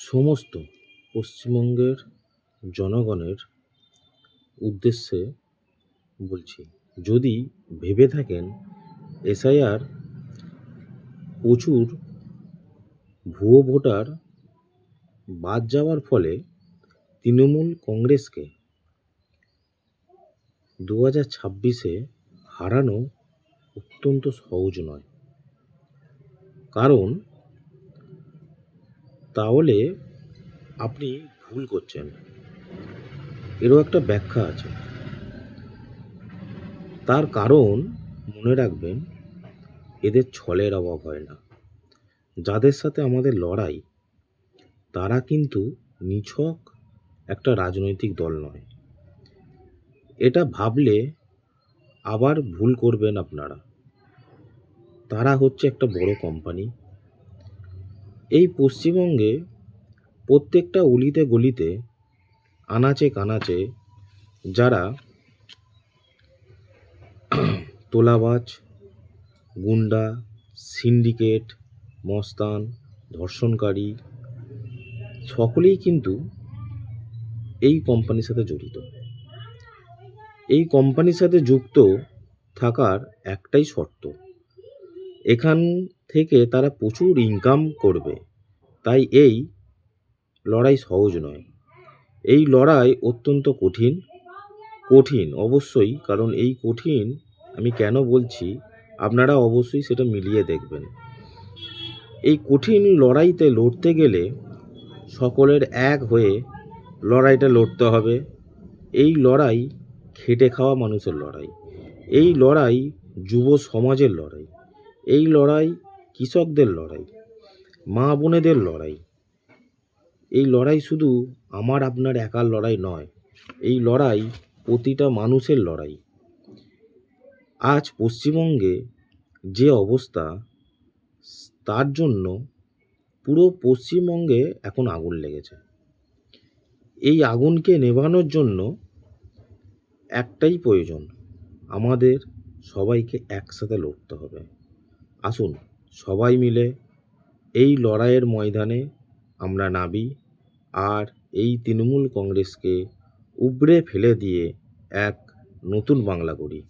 সমস্ত পশ্চিমবঙ্গের জনগণের উদ্দেশ্যে বলছি, যদি ভেবে থাকেন এসআইআর প্রচুর ভুয়ো ভোটার বাদ যাওয়ার ফলে তৃণমূল কংগ্রেসকে 2026-এ হারানো অত্যন্ত সহজ নয়। কারণ তাহলে আপনি ভুল করছেন, এরও একটা ব্যাখ্যা আছে। তার কারণ মনে রাখবেন, এদের ছলের অভাব হয় না। যাদের সাথে আমাদের লড়াই তারা কিন্তু নিছক একটা রাজনৈতিক দল নয়। এটা ভাবলে আবার ভুল করবেন আপনারা। তারা হচ্ছে একটা বড় কোম্পানি। এই পশ্চিমবঙ্গে প্রত্যেকটা অলিতে গলিতে, আনাচে কানাচে যারা তোলাবাজ, গুন্ডা, সিন্ডিকেট, মস্তান, ধর্ষণকারী সকলেই কিন্তু এই কোম্পানির সাথে জড়িত। এই কোম্পানির সাথে যুক্ত থাকার একটাই শর্ত, এখান থেকে তারা প্রচুর ইনকাম করবে। তাই এই লড়াই সহজ নয়। এই লড়াই অত্যন্ত কঠিন অবশ্যই। কারণ এই কঠিন আমি কেন বলছি আপনারা অবশ্যই সেটা মিলিয়ে দেখবেন। এই কঠিন লড়াইতে লড়তে গেলে সকলের এক হয়ে লড়াইটা লড়তে হবে। এই লড়াই খেটে খাওয়া মানুষের লড়াই, এই লড়াই যুব সমাজের লড়াই, এই লড়াই কৃষকদের লড়াই, মা বোনেদের লড়াই। এই লড়াই শুধু আমার আপনার একার লড়াই নয়, এই লড়াই প্রতিটা মানুষের লড়াই। আজ পশ্চিমবঙ্গে যে অবস্থা, তার জন্য পুরো পশ্চিমবঙ্গে এখন আগুন লেগেছে। এই আগুনকে নেভানোর জন্য একটাই প্রয়োজন, আমাদের সবাইকে একসাথে লড়তে হবে। আসুন সবাই মিলে এই লড়াইয়ের ময়দানে আমরা নামি, আর এই তৃণমূল কংগ্রেসকে উপড়ে ফেলে দিয়ে এক নতুন বাংলা গড়ি।